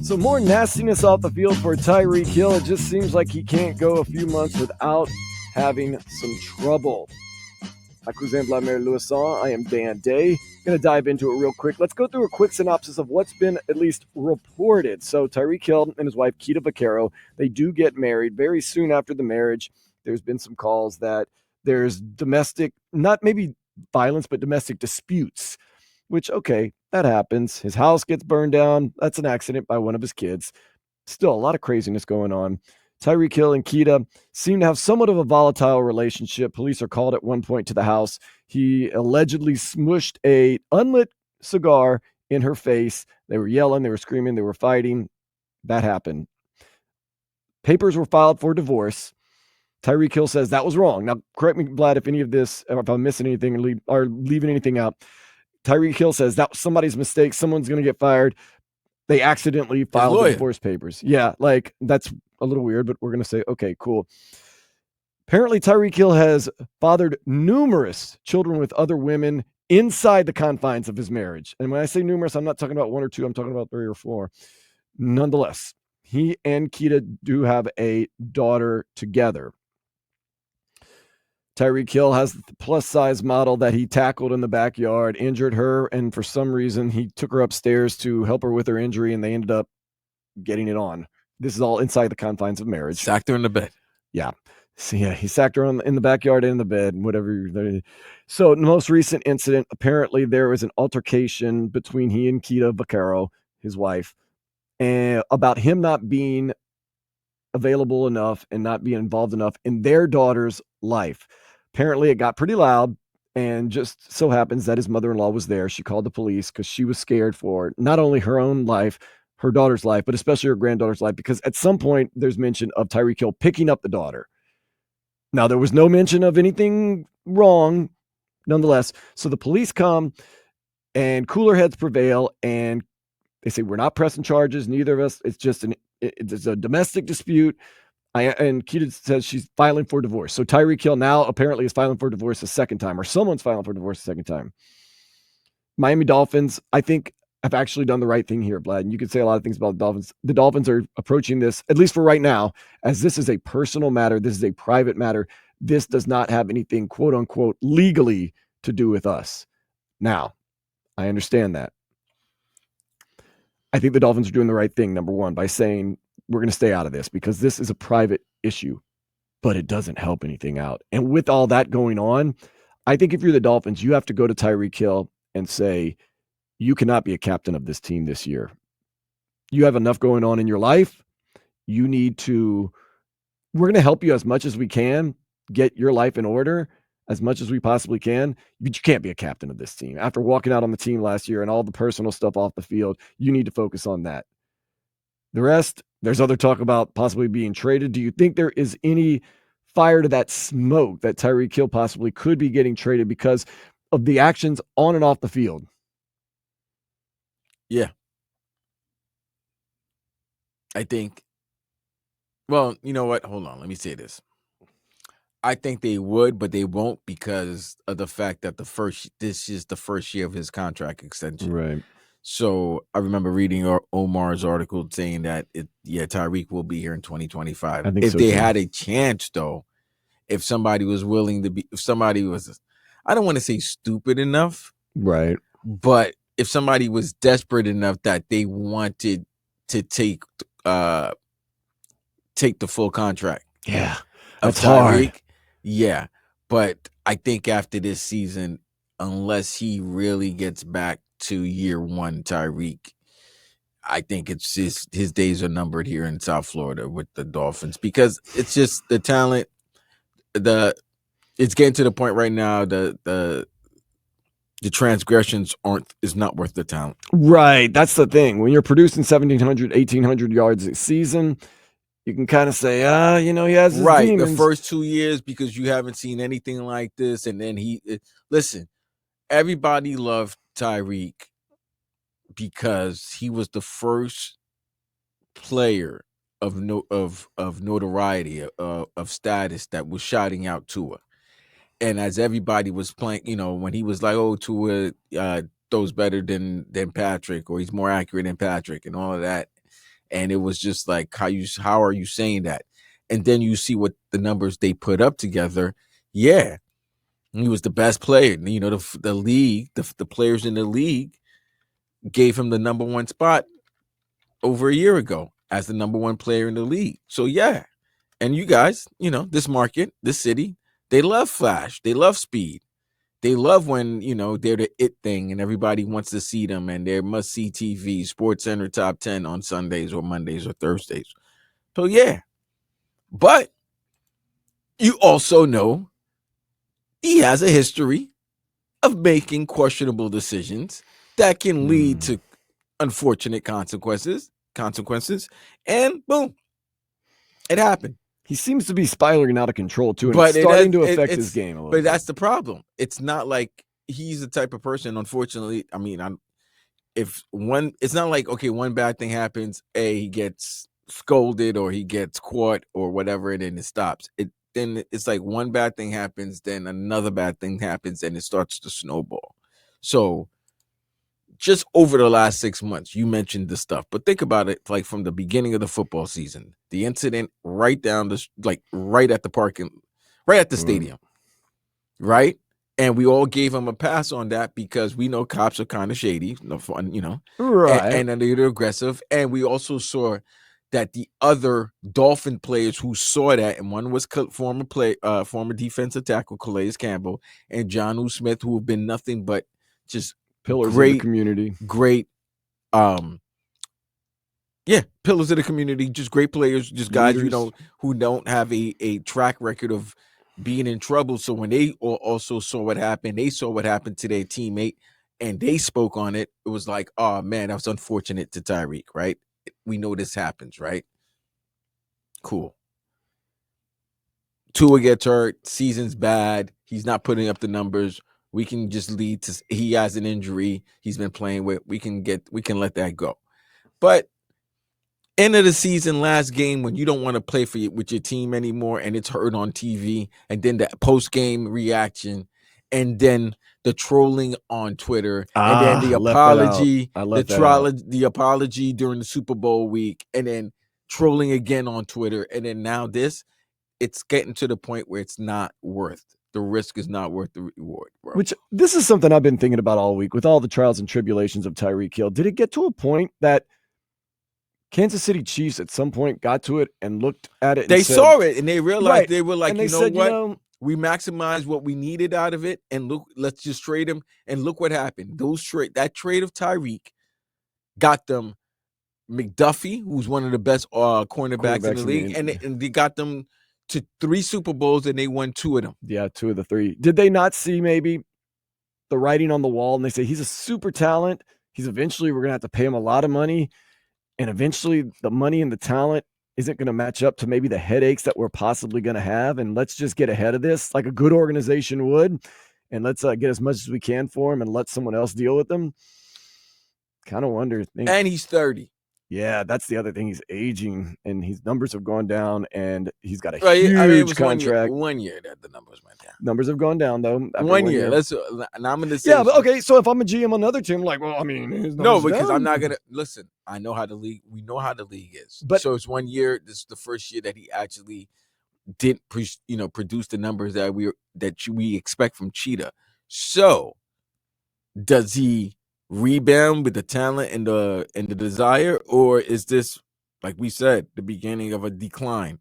So more nastiness off the field for Tyreek Hill. It just seems like he can't go a few months without having some trouble. My cousin Vladimir Louison. I am Dan Day. Going to dive into it real quick. Let's go through a quick synopsis of what's been at least reported. So Tyreek Hill and his wife, Keita Vaquero, they do get married. Very soon after the marriage, there's been some calls that there's domestic, not maybe violence, but domestic disputes, which, okay, that happens. His house gets burned down. That's an accident by one of his kids. Still a lot of craziness going on. Tyreek Hill and Keita seem to have somewhat of a volatile relationship. Police are called at one point to the house. He allegedly smushed a unlit cigar in her face. They were yelling, they were screaming, they were fighting. That happened. Papers were filed for divorce. Tyreek Hill says that was wrong. Now, correct me, Vlad, if any of this, if I'm missing anything or leaving anything out. Tyreek Hill says that was somebody's mistake. Someone's going to get fired. They accidentally filed the divorce papers. Yeah, like that's a little weird, but we're going to say, okay, cool. Apparently, Tyreek Hill has fathered numerous children with other women inside the confines of his marriage. And when I say numerous, I'm not talking about one or two. I'm talking about 3 or 4. Nonetheless, he and Keita do have a daughter together. Tyreek Hill has the plus-size model that he tackled in the backyard, injured her, and for some reason, he took her upstairs to help her with her injury, and they ended up getting it on. This is all inside the confines of marriage. Sacked her in the bed. Yeah. So, yeah, he sacked her in the backyard and in the bed, whatever. So, the most recent incident, apparently there was an altercation between he and Keita Vaquero, his wife, and about him not being available enough and not being involved enough in their daughter's life. Apparently, it got pretty loud, and just so happens that his mother-in-law was there. She called the police because she was scared for not only her own life, her daughter's life, but especially her granddaughter's life, because at some point there's mention of Tyreek Hill picking up the daughter. Now, there was no mention of anything wrong, nonetheless. So the police come, and cooler heads prevail, and they say, we're not pressing charges, neither of us. It's just it's a domestic dispute. And Keita says she's filing for divorce. So Tyreek Hill now apparently is filing for divorce a second time, or someone's filing for divorce a second time. Miami Dolphins, I think, have actually done the right thing here, Vlad. And you could say a lot of things about the Dolphins. The Dolphins are approaching this, at least for right now, as this is a personal matter. This is a private matter. This does not have anything, quote unquote, legally to do with us. Now, I understand that. I think the Dolphins are doing the right thing, number one, by saying we're going to stay out of this because this is a private issue, but it doesn't help anything out. And with all that going on, I think if you're the Dolphins, you have to go to Tyreek Hill and say, you cannot be a captain of this team this year. You have enough going on in your life. You need to, we're going to help you as much as we can, get your life in order as much as we possibly can, but you can't be a captain of this team. After walking out on the team last year and all the personal stuff off the field, you need to focus on that. The rest, there's other talk about possibly being traded. Do you think there is any fire to that smoke that Tyreek Hill possibly could be getting traded because of the actions on and off the field? Yeah. I think, well, you know what? Hold on. Let me say this. I think they would, but they won't because of the fact that this is the first year of his contract extension. Right. So I remember reading Omar's article saying that Tyreek will be here in 2025. I think if so they too. had a chance, though, if somebody was willing to be, if somebody was, I don't want to say stupid enough, right? But if somebody was desperate enough that they wanted to take the full contract, yeah, that's hard. Yeah, but I think after this season, unless he really gets back to year one, Tyreek, I think it's just his days are numbered here in South Florida with the Dolphins because it's just the talent. It's getting to the point right now. The transgressions is not worth the talent. Right, that's the thing. When you're producing 1,700, 1,800 yards a season, you can kind of say, he has his demons. The first 2 years because you haven't seen anything like this, and then listen, everybody loved Tyreek because he was the first player of notoriety, of status that was shouting out Tua, and as everybody was playing, when he was like, "Oh, Tua throws better than Patrick, or he's more accurate than Patrick," and all of that. And it was just like, how are you saying that? And then you see what the numbers they put up together. Yeah, he was the best player. You know, the league, the players in the league gave him the number one spot over a year ago as the number one player in the league. So yeah, and you guys, you know, this market, this city, they love flash, they love speed, they love when, you know, they're the it thing and everybody wants to see them, and they're must see TV, Sports Center top 10 on Sundays or Mondays or Thursdays. So yeah, but you also know he has a history of making questionable decisions that can lead to unfortunate consequences, and boom, it happened. He seems to be spiraling out of control too, and it's But starting to affect his game a little but bit. that's the problem. It's not like he's the type of person, unfortunately. I mean, it's not like, okay, one bad thing happens, he gets scolded or he gets caught or whatever, and then it stops. Then it's like one bad thing happens, then another bad thing happens, and it starts to snowball. So just over the last 6 months, you mentioned the stuff, but think about it, like from the beginning of the football season, the incident right down the like right at the parking, right at the stadium, right? And we all gave him a pass on that because we know cops are kind of shady, no fun, you know, Right. and they're aggressive. And we also saw that the other Dolphin players who saw that, and one was former defensive tackle Calais Campbell and Jonnu Smith, who have been nothing but just Pillars of the community. great pillars of the community, just great players, just guys Leaders. who don't have a track record of being in trouble. So when they also saw what happened, they saw what happened to their teammate and they spoke on it. It was like, oh man, that was unfortunate to Tyreek, right? We know this happens, right? Cool. Tua gets hurt, season's bad, he's not putting up the numbers. We can just lead to he has an injury he's been playing with. We can let that go. But end of the season, last game, when you don't want to play with your team anymore and it's heard on TV, and then the post-game reaction, and then the trolling on Twitter, and then the apology, the apology during the Super Bowl week, and then trolling again on Twitter, and then now this, it's getting to the point where it's not worth the risk, is not worth the reward, bro. Which this is something I've been thinking about all week with all the trials and tribulations of Tyreek Hill. Did it get to a point that Kansas City Chiefs at some point got to it and looked at it and they said, saw it and they realized, right, they were like, and they you know said, what? We maximized what we needed out of it, and look, let's just trade him. And look what happened. That trade of Tyreek got them McDuffie, who's one of the best cornerbacks in the league, and they got them to 3 Super Bowls, and they won 2 of them. Yeah, 2 of the 3. Did they not see maybe the writing on the wall, and they say he's a super talent? He's eventually, we're gonna have to pay him a lot of money, and eventually the money and the talent isn't going to match up to maybe the headaches that we're possibly going to have. And let's just get ahead of this like a good organization would. And let's get as much as we can for him and let someone else deal with them. Kind of wonder. And he's 30. Yeah, that's the other thing. He's aging and his numbers have gone down, and he's got a huge contract. 1 year that the numbers went down. Numbers have gone down though. 1 year. And I'm going to say, yeah, but okay. So if I'm a GM on another team, like, well, I mean, no, because I'm not going to listen. I know how the league. We know how the league is. But so it's 1 year. This is the first year that he actually didn't, produce the numbers that we expect from Cheetah. So does he rebound with the talent and the desire, or is this, like we said, the beginning of a decline?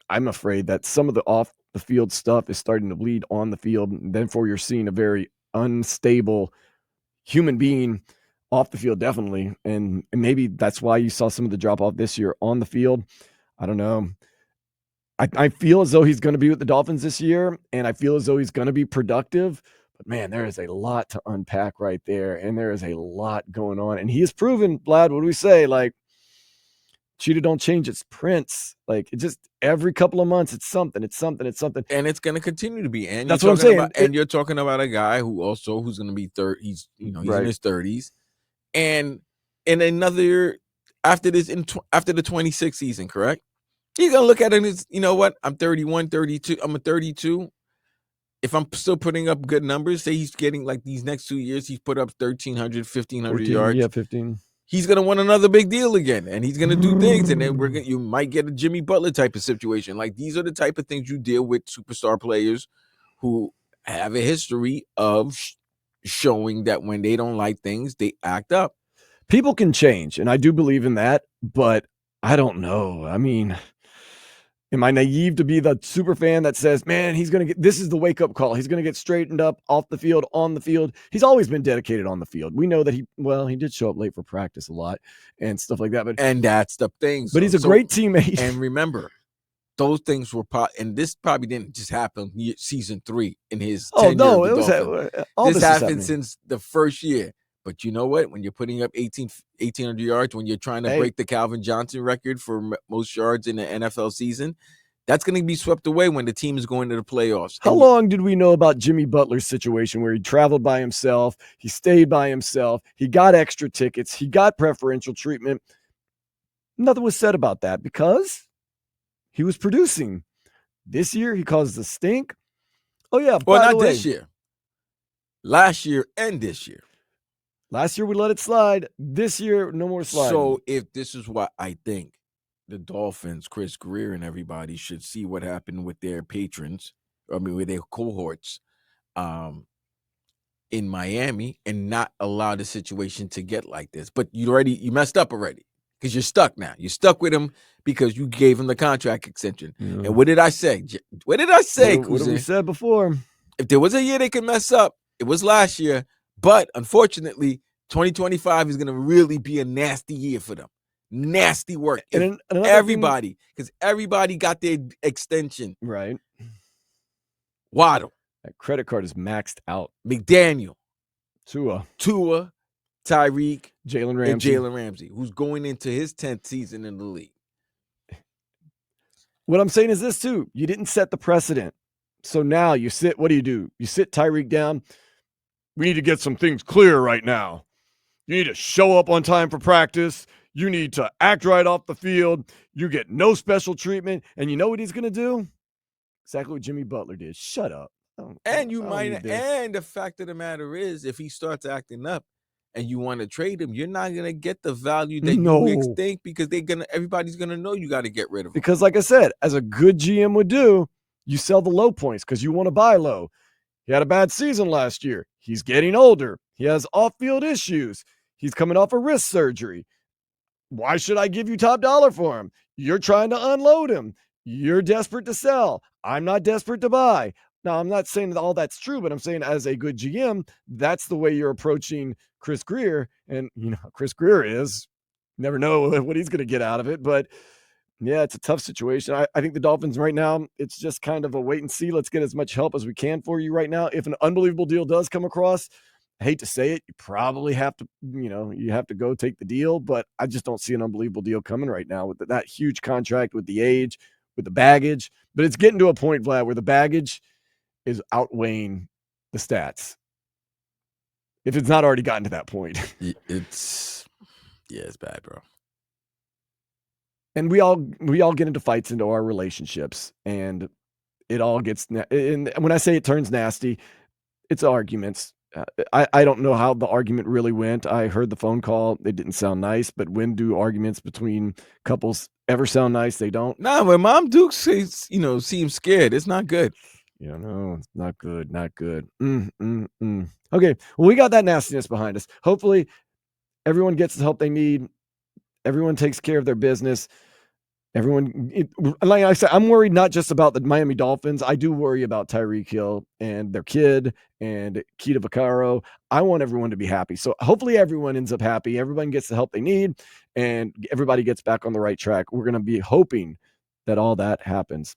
I'm afraid that some of the off the field stuff is starting to bleed on the field, and therefore you're seeing a very unstable human being off the field, definitely. And maybe that's why you saw some of the drop off this year on the field. I don't know. I feel as though he's going to be with the Dolphins this year, and I feel as though he's going to be productive. But man, there is a lot to unpack right there, and there is a lot going on. And he has proven, Vlad, what do we say? Like, Cheetah don't change its prints. Like, it just every couple of months, it's something. And it's going to continue to be. And that's what I'm saying. And you're talking about a guy who's going to be 30. He's in his 30s, and in another year after this, after the 26th season, correct? He's going to look at it as, you know what? I'm 31, 32. I'm a 32. If I'm still putting up good numbers, say he's getting like these next 2 years, he's put up 1,300, 1,500 yards. Yeah, 15. he's gonna want another big deal again, and he's gonna do things, and then you might get a Jimmy Butler type of situation. Like, these are the type of things you deal with superstar players who have a history of showing that when they don't like things, they act up. People can change, and I do believe in that, but I don't know. I mean, am I naive to be the super fan that says, man, this is the wake up call. He's going to get straightened up off the field, on the field. He's always been dedicated on the field. We know that he did show up late for practice a lot and stuff like that. And that's the thing. But he's a great teammate. And remember, those things were and this probably didn't just happen season 3 in his tenure. It was this happened since the first year. But you know what? When you're putting up 1,800 yards, when you're trying to break the Calvin Johnson record for most yards in the NFL season, that's going to be swept away when the team is going to the playoffs. How long did we know about Jimmy Butler's situation where he traveled by himself, he stayed by himself, he got extra tickets, he got preferential treatment? Nothing was said about that because he was producing. This year, he caused a stink. Oh, yeah. Well, not this year. Last year and this year. Last year, we let it slide. This year, no more sliding. So, if this is what I think, the Dolphins, Chris Greer, and everybody should see what happened with their patrons, with their cohorts in Miami, and not allow the situation to get like this. But you messed up already because you're stuck now. You're stuck with him because you gave him the contract extension. Yeah. And what did I say? What have we said before? If there was a year they could mess up, it was last year. But unfortunately, 2025 is going to really be a nasty year for them. Nasty work. And everybody, because everybody got their extension. Right. Waddle. That credit card is maxed out. McDaniel. Tua. Tyreek. Jalen Ramsey, who's going into his 10th season in the league. What I'm saying is this, too. You didn't set the precedent. So now you sit, what do? You sit Tyreek down. We need to get some things clear right now. You need to show up on time for practice. You need to act right off the field. You get no special treatment. And you know what he's going to do? Exactly what Jimmy Butler did. Shut up. And the fact of the matter is, if he starts acting up and you want to trade him, you're not going to get the value that you think, because everybody's going to know you got to get rid of him. Because like I said, as a good GM would do, you sell the low points because you want to buy low. He had a bad season last year. He's getting older. He has off-field issues. He's coming off a wrist surgery. Why should I give you top dollar for him? You're trying to unload him. You're desperate to sell. I'm not desperate to buy. Now, I'm not saying that all that's true, but I'm saying as a good GM, that's the way you're approaching Chris Greer. And, Chris Greer never know what he's going to get out of it. But, yeah, it's a tough situation. I think the Dolphins right now, it's just kind of a wait and see. Let's get as much help as we can for you right now. If an unbelievable deal does come across, I hate to say it, you probably have to, you have to go take the deal. But I just don't see an unbelievable deal coming right now with that huge contract, with the age, with the baggage. But it's getting to a point, Vlad, where the baggage is outweighing the stats. If it's not already gotten to that point. It's bad, bro. And we all get into fights into our relationships, and it all gets, and when I say it turns nasty, it's arguments. I don't know how the argument really went. I heard the phone call. It didn't sound nice, but when do arguments between couples ever sound nice? They don't. Nah, when Mom Duke says, seems scared, it's not good. No, it's not good. Not good. Okay. Well, we got that nastiness behind us. Hopefully everyone gets the help they need. Everyone takes care of their business. Like I said, I'm worried not just about the Miami Dolphins. I do worry about Tyreek Hill and their kid and Keita Vaccaro. I want everyone to be happy. So hopefully everyone ends up happy. Everyone gets the help they need and everybody gets back on the right track. We're going to be hoping that all that happens.